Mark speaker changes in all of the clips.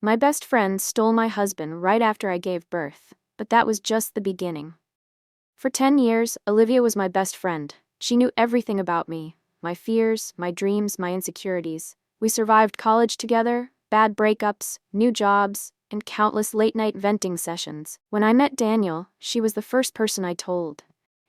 Speaker 1: My best friend stole my husband right after I gave birth, but that was just the beginning. For 10 years, Olivia was my best friend. She knew everything about me, my fears, my dreams, my insecurities. We survived college together, bad breakups, new jobs, and countless late-night venting sessions. When I met Daniel, she was the first person I told.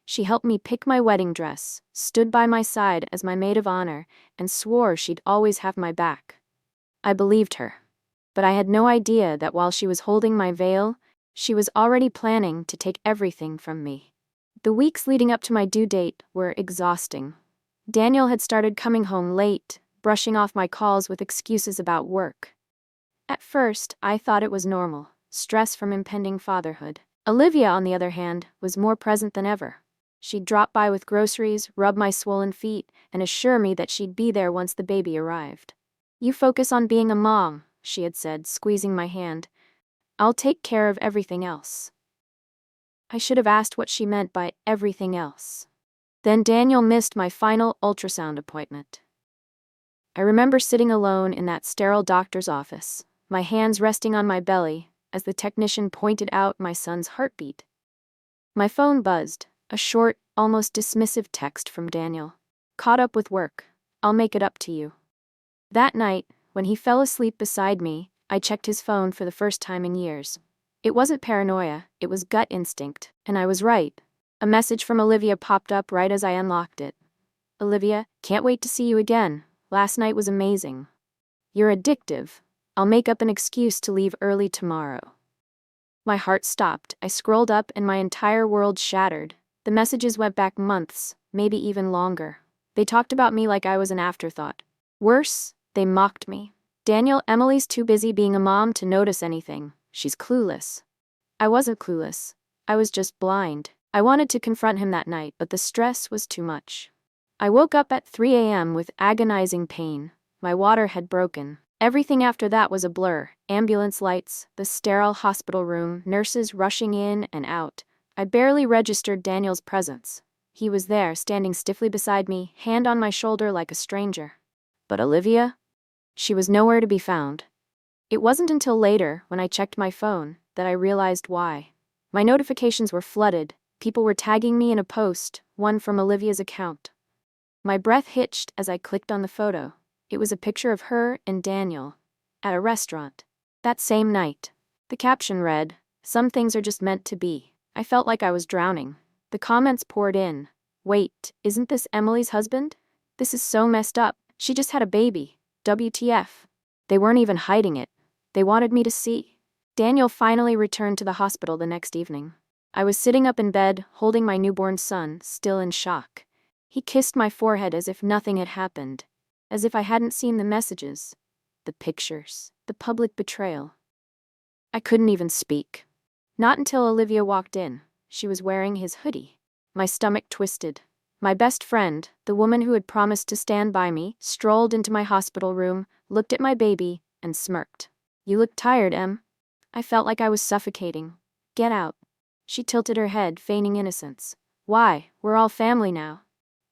Speaker 1: She helped me pick my wedding dress, stood by my side as my maid of honor, and swore she'd always have my back. I believed her. But I had no idea that while she was holding my veil, she was already planning to take everything from me. The weeks leading up to my due date were exhausting. Daniel had started coming home late, brushing off my calls with excuses about work. At first, I thought it was normal, stress from impending fatherhood. Olivia, on the other hand, was more present than ever. She'd drop by with groceries, rub my swollen feet, and assure me that she'd be there once the baby arrived. "You focus on being a mom," she had said, squeezing my hand. "I'll take care of everything else." I should have asked what she meant by everything else. Then Daniel missed my final ultrasound appointment. I remember sitting alone in that sterile doctor's office, my hands resting on my belly, as the technician pointed out my son's heartbeat. My phone buzzed, a short, almost dismissive text from Daniel. "Caught up with work. I'll make it up to you." That night, when he fell asleep beside me, I checked his phone for the first time in years. It wasn't paranoia, it was gut instinct, and I was right. A message from Olivia popped up right as I unlocked it. "Olivia, can't wait to see you again. Last night was amazing. You're addictive. I'll make up an excuse to leave early tomorrow." My heart stopped. I scrolled up and my entire world shattered. The messages went back months, maybe even longer. They talked about me like I was an afterthought. Worse, they mocked me. "Daniel, Emily's too busy being a mom to notice anything. She's clueless." I wasn't clueless. I was just blind. I wanted to confront him that night, but the stress was too much. I woke up at 3 a.m. with agonizing pain. My water had broken. Everything after that was a blur. Ambulance lights, the sterile hospital room, nurses rushing in and out. I barely registered Daniel's presence. He was there, standing stiffly beside me, hand on my shoulder like a stranger. But Olivia? She was nowhere to be found. It wasn't until later, when I checked my phone, that I realized why. My notifications were flooded. People were tagging me in a post, one from Olivia's account. My breath hitched as I clicked on the photo. It was a picture of her and Daniel at a restaurant. That same night. The caption read, "Some things are just meant to be." I felt like I was drowning. The comments poured in. "Wait, isn't this Emily's husband? This is so messed up. She just had a baby. WTF. They weren't even hiding it. They wanted me to see." Daniel finally returned to the hospital the next evening. I was sitting up in bed, holding my newborn son, still in shock. He kissed my forehead as if nothing had happened, as if I hadn't seen the messages, the pictures, the public betrayal. I couldn't even speak. Not until Olivia walked in. She was wearing his hoodie. My stomach twisted. My best friend, the woman who had promised to stand by me, strolled into my hospital room, looked at my baby, and smirked. "You look tired, Em." I felt like I was suffocating. "Get out." She tilted her head, feigning innocence. "Why? We're all family now."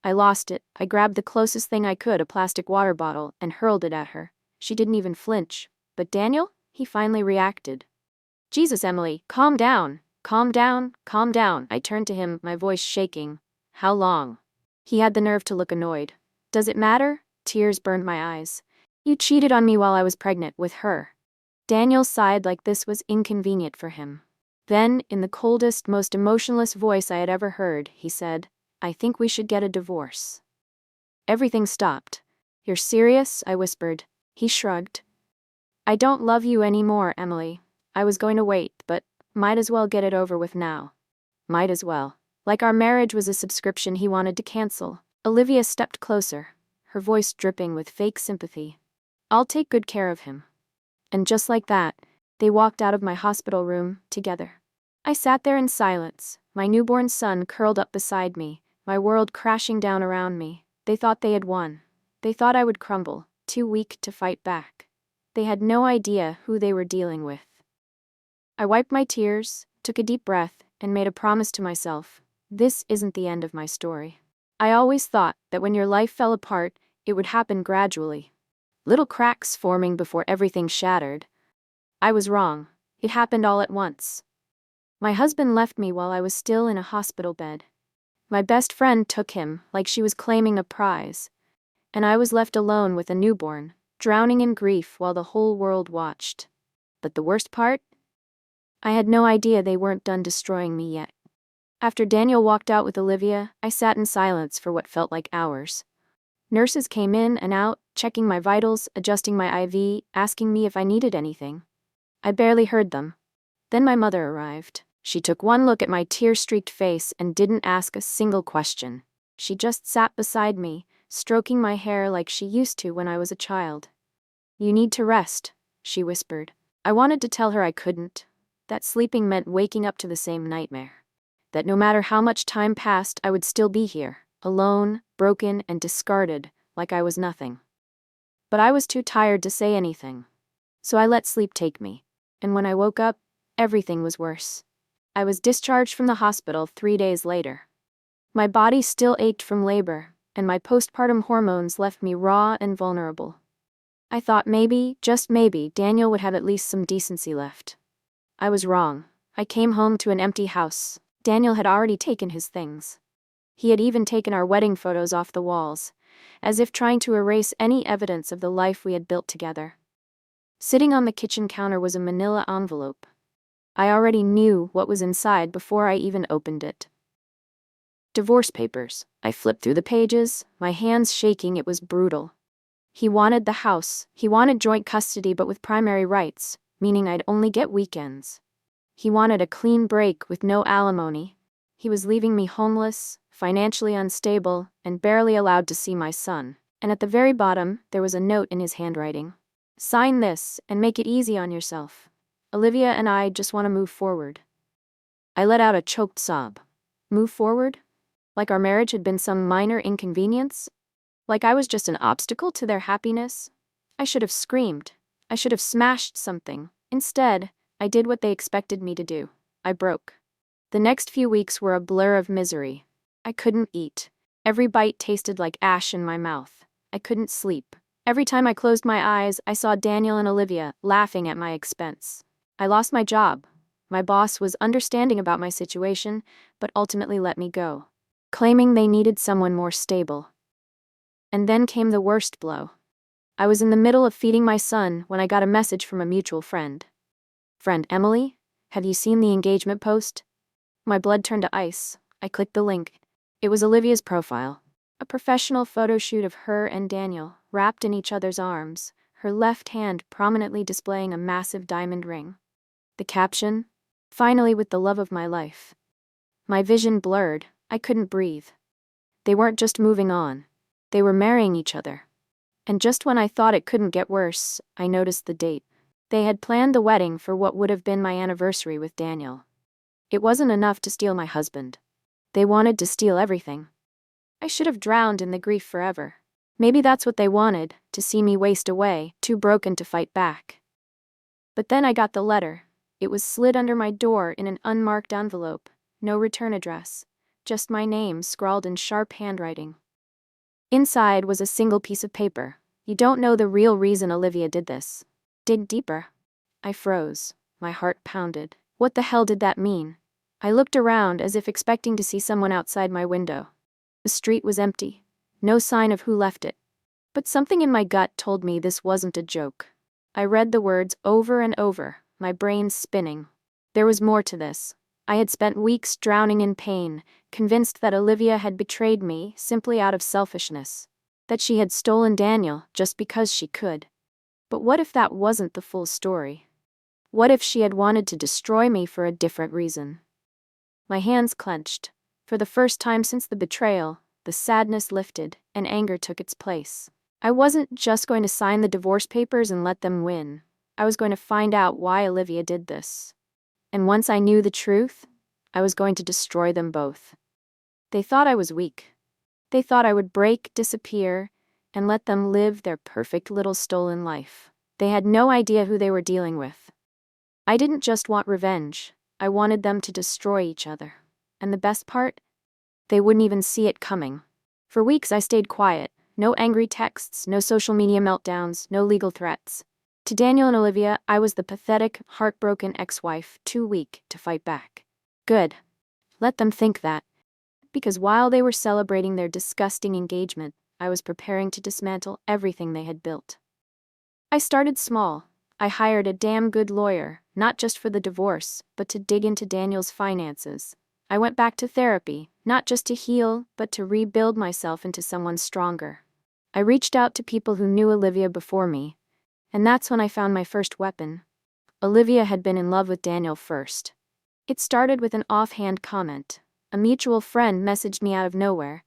Speaker 1: I lost it. I grabbed the closest thing I could, a plastic water bottle, and hurled it at her. She didn't even flinch. But Daniel? He finally reacted. "Jesus, Emily, calm down. Calm down, calm down." I turned to him, my voice shaking. "How long?" He had the nerve to look annoyed. "Does it matter?" Tears burned my eyes. "You cheated on me while I was pregnant with her." Daniel sighed like this was inconvenient for him. Then, in the coldest, most emotionless voice I had ever heard, he said, "I think we should get a divorce." Everything stopped. "You're serious?" I whispered. He shrugged. "I don't love you anymore, Emily. I was going to wait, but might as well get it over with now." Might as well. Like our marriage was a subscription he wanted to cancel. Olivia stepped closer, her voice dripping with fake sympathy. "I'll take good care of him." And just like that, they walked out of my hospital room, together. I sat there in silence, my newborn son curled up beside me, my world crashing down around me. They thought they had won. They thought I would crumble, too weak to fight back. They had no idea who they were dealing with. I wiped my tears, took a deep breath, and made a promise to myself. This isn't the end of my story. I always thought that when your life fell apart, it would happen gradually. Little cracks forming before everything shattered. I was wrong. It happened all at once. My husband left me while I was still in a hospital bed. My best friend took him like she was claiming a prize, and I was left alone with a newborn, drowning in grief while the whole world watched. But the worst part? I had no idea they weren't done destroying me yet. After Daniel walked out with Olivia, I sat in silence for what felt like hours. Nurses came in and out, checking my vitals, adjusting my IV, asking me if I needed anything. I barely heard them. Then my mother arrived. She took one look at my tear-streaked face and didn't ask a single question. She just sat beside me, stroking my hair like she used to when I was a child. "You need to rest," she whispered. I wanted to tell her I couldn't. That sleeping meant waking up to the same nightmare. That no matter how much time passed, I would still be here, alone, broken, and discarded, like I was nothing. But I was too tired to say anything. So I let sleep take me. And when I woke up, everything was worse. I was discharged from the hospital 3 days later. My body still ached from labor, and my postpartum hormones left me raw and vulnerable. I thought maybe, just maybe, Daniel would have at least some decency left. I was wrong. I came home to an empty house. Daniel had already taken his things. He had even taken our wedding photos off the walls, as if trying to erase any evidence of the life we had built together. Sitting on the kitchen counter was a manila envelope. I already knew what was inside before I even opened it. Divorce papers. I flipped through the pages, my hands shaking. It was brutal. He wanted the house. He wanted joint custody but with primary rights, meaning I'd only get weekends. He wanted a clean break with no alimony. He was leaving me homeless, financially unstable, and barely allowed to see my son. And at the very bottom, there was a note in his handwriting. "Sign this and make it easy on yourself. Olivia and I just want to move forward." I let out a choked sob. Move forward? Like our marriage had been some minor inconvenience? Like I was just an obstacle to their happiness? I should have screamed. I should have smashed something. Instead, I did what they expected me to do. I broke. The next few weeks were a blur of misery. I couldn't eat. Every bite tasted like ash in my mouth. I couldn't sleep. Every time I closed my eyes, I saw Daniel and Olivia laughing at my expense. I lost my job. My boss was understanding about my situation, but ultimately let me go, claiming they needed someone more stable. And then came the worst blow. I was in the middle of feeding my son when I got a message from a mutual friend. "Friend Emily, have you seen the engagement post?" My blood turned to ice. I clicked the link. It was Olivia's profile. A professional photo shoot of her and Daniel, wrapped in each other's arms, her left hand prominently displaying a massive diamond ring. The caption, "Finally with the love of my life." My vision blurred. I couldn't breathe. They weren't just moving on. They were marrying each other. And just when I thought it couldn't get worse, I noticed the date. They had planned the wedding for what would have been my anniversary with Daniel. It wasn't enough to steal my husband. They wanted to steal everything. I should have drowned in the grief forever. Maybe that's what they wanted, to see me waste away, too broken to fight back. But then I got the letter. It was slid under my door in an unmarked envelope. No return address. Just my name scrawled in sharp handwriting. Inside was a single piece of paper. "You don't know the real reason Olivia did this. Dig deeper." I froze. My heart pounded. What the hell did that mean? I looked around as if expecting to see someone outside my window. The street was empty. No sign of who left it. But something in my gut told me this wasn't a joke. I read the words over and over, my brain spinning. There was more to this. I had spent weeks drowning in pain, convinced that Olivia had betrayed me simply out of selfishness. That she had stolen Daniel just because she could. But what if that wasn't the full story? What if she had wanted to destroy me for a different reason? My hands clenched. For the first time since the betrayal, the sadness lifted, and anger took its place. I wasn't just going to sign the divorce papers and let them win. I was going to find out why Olivia did this. And once I knew the truth, I was going to destroy them both. They thought I was weak. They thought I would break, disappear, and let them live their perfect little stolen life. They had no idea who they were dealing with. I didn't just want revenge. I wanted them to destroy each other. And the best part? They wouldn't even see it coming. For weeks I stayed quiet. No angry texts, no social media meltdowns, no legal threats. To Daniel and Olivia, I was the pathetic, heartbroken ex-wife, too weak to fight back. Good. Let them think that. Because while they were celebrating their disgusting engagement, I was preparing to dismantle everything they had built. I started small. I hired a damn good lawyer, not just for the divorce, but to dig into Daniel's finances. I went back to therapy, not just to heal, but to rebuild myself into someone stronger. I reached out to people who knew Olivia before me, and that's when I found my first weapon. Olivia had been in love with Daniel first. It started with an offhand comment. A mutual friend messaged me out of nowhere.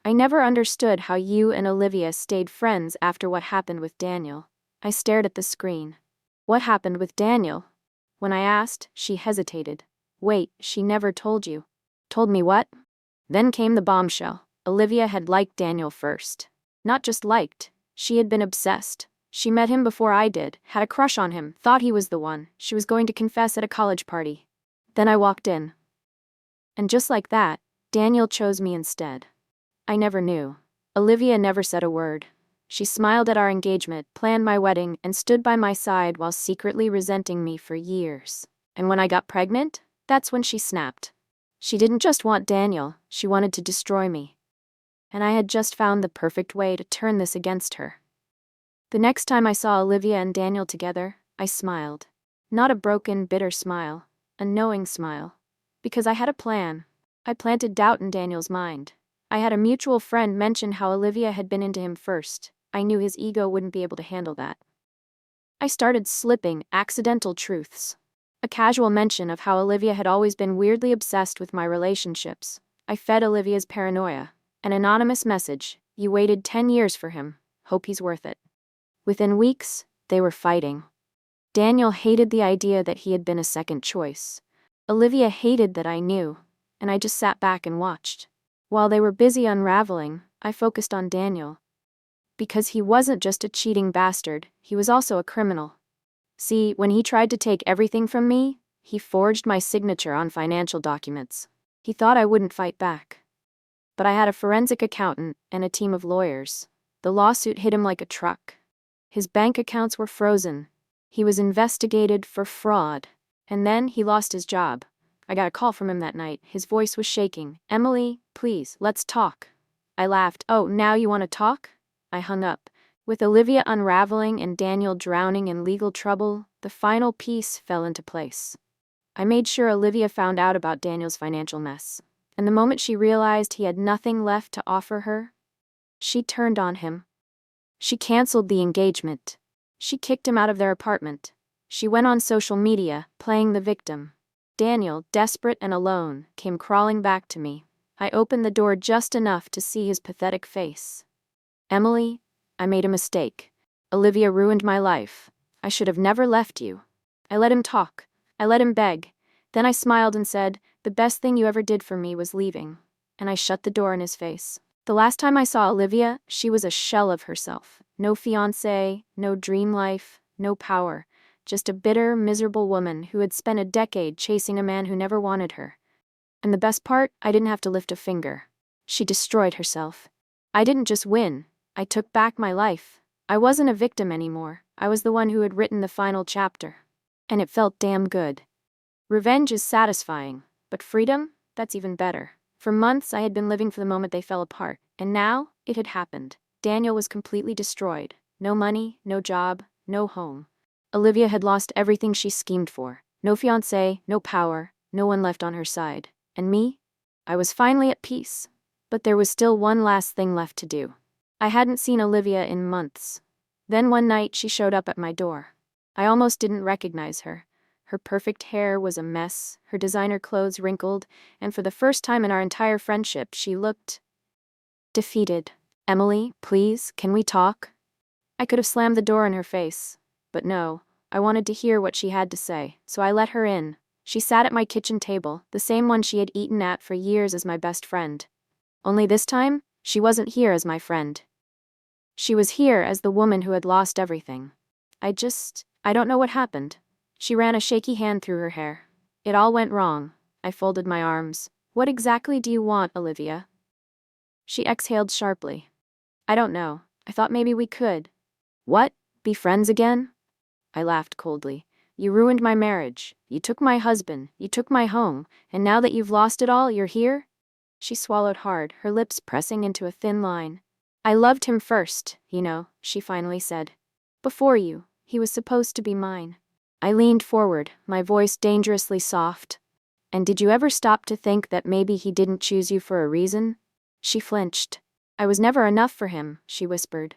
Speaker 1: I never understood how you and Olivia stayed friends after what happened with Daniel. I stared at the screen. What happened with Daniel? When I asked, she hesitated. Wait, she never told you. Told me what? Then came the bombshell. Olivia had liked Daniel first. Not just liked, she had been obsessed. She met him before I did, had a crush on him, thought he was the one. She was going to confess at a college party. Then I walked in. And just like that, Daniel chose me instead. I never knew. Olivia never said a word. She smiled at our engagement, planned my wedding, and stood by my side while secretly resenting me for years. And when I got pregnant, that's when she snapped. She didn't just want Daniel, she wanted to destroy me. And I had just found the perfect way to turn this against her. The next time I saw Olivia and Daniel together, I smiled. Not a broken, bitter smile, a knowing smile. Because I had a plan. I planted doubt in Daniel's mind. I had a mutual friend mention how Olivia had been into him first. I knew his ego wouldn't be able to handle that. I started slipping accidental truths. A casual mention of how Olivia had always been weirdly obsessed with my relationships. I fed Olivia's paranoia. An anonymous message. You waited 10 years for him. Hope he's worth it. Within weeks, they were fighting. Daniel hated the idea that he had been a second choice. Olivia hated that I knew, and I just sat back and watched. While they were busy unraveling, I focused on Daniel. Because he wasn't just a cheating bastard, he was also a criminal. See, when he tried to take everything from me, he forged my signature on financial documents. He thought I wouldn't fight back. But I had a forensic accountant and a team of lawyers. The lawsuit hit him like a truck. His bank accounts were frozen. He was investigated for fraud. And then he lost his job. I got a call from him that night. His voice was shaking. Emily, please, let's talk. I laughed. Oh, now you want to talk? I hung up. With Olivia unraveling and Daniel drowning in legal trouble, the final piece fell into place. I made sure Olivia found out about Daniel's financial mess. And the moment she realized he had nothing left to offer her, she turned on him. She canceled the engagement. She kicked him out of their apartment. She went on social media, playing the victim. Daniel, desperate and alone, came crawling back to me. I opened the door just enough to see his pathetic face. Emily, I made a mistake. Olivia ruined my life. I should have never left you. I let him talk. I let him beg. Then I smiled and said, the best thing you ever did for me was leaving. And I shut the door in his face. The last time I saw Olivia, she was a shell of herself. No fiancé, no dream life, no power. Just a bitter, miserable woman who had spent a decade chasing a man who never wanted her. And the best part, I didn't have to lift a finger. She destroyed herself. I didn't just win. I took back my life. I wasn't a victim anymore. I was the one who had written the final chapter. And it felt damn good. Revenge is satisfying, but freedom? That's even better. For months, I had been living for the moment they fell apart, and now, it had happened. Daniel was completely destroyed. No money, no job, no home. Olivia had lost everything she schemed for. No fiancé, no power, no one left on her side. And me? I was finally at peace. But there was still one last thing left to do. I hadn't seen Olivia in months. Then one night, she showed up at my door. I almost didn't recognize her. Her perfect hair was a mess, her designer clothes wrinkled, and for the first time in our entire friendship, she looked defeated. Emily, please, can we talk? I could have slammed the door in her face, but no, I wanted to hear what she had to say, so I let her in. She sat at my kitchen table, the same one she had eaten at for years as my best friend. Only this time, she wasn't here as my friend. She was here as the woman who had lost everything. I don't know what happened. She ran a shaky hand through her hair. It all went wrong. I folded my arms. What exactly do you want, Olivia? She exhaled sharply. I don't know. I thought maybe we could. What? Be friends again? I laughed coldly. You ruined my marriage. You took my husband. You took my home. And now that you've lost it all, you're here? She swallowed hard, her lips pressing into a thin line. I loved him first, she finally said. Before you, he was supposed to be mine. I leaned forward, my voice dangerously soft. And did you ever stop to think that maybe he didn't choose you for a reason? She flinched. I was never enough for him, she whispered.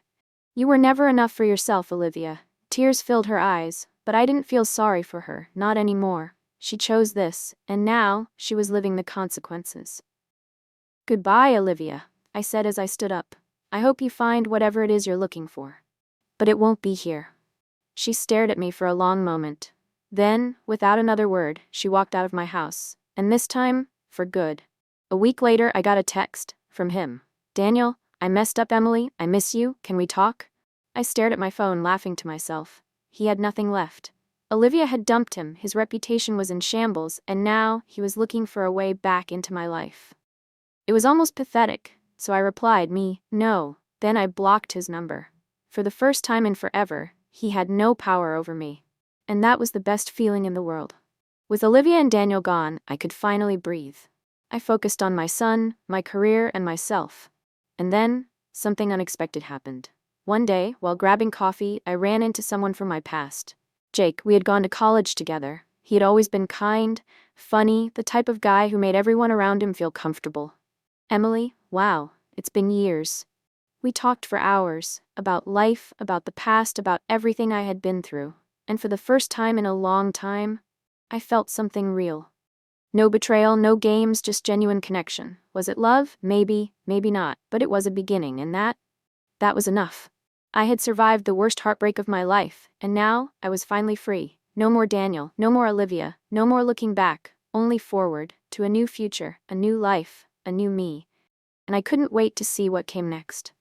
Speaker 1: You were never enough for yourself, Olivia. Tears filled her eyes, but I didn't feel sorry for her, not anymore. She chose this, and now she was living the consequences. Goodbye, Olivia, I said as I stood up. I hope you find whatever it is you're looking for. But it won't be here. She stared at me for a long moment. Then, without another word, she walked out of my house, and this time, for good. A week later, I got a text from him. Daniel, I messed up, Emily. I miss you. Can we talk? I stared at my phone, laughing to myself. He had nothing left. Olivia had dumped him, his reputation was in shambles, and now he was looking for a way back into my life. It was almost pathetic, so I replied no. Then I blocked his number. For the first time in forever, he had no power over me. And that was the best feeling in the world. With Olivia and Daniel gone, I could finally breathe. I focused on my son, my career, and myself. And then, something unexpected happened. One day, while grabbing coffee, I ran into someone from my past. Jake. We had gone to college together. He had always been kind, funny, the type of guy who made everyone around him feel comfortable. Emily, wow, it's been years. We talked for hours, about life, about the past, about everything I had been through. And for the first time in a long time, I felt something real. No betrayal, no games, just genuine connection. Was it love? Maybe, maybe not, but it was a beginning, and that was enough. I had survived the worst heartbreak of my life, and now I was finally free. No more Daniel, no more Olivia, no more looking back, only forward, to a new future, a new life, a new me. And I couldn't wait to see what came next.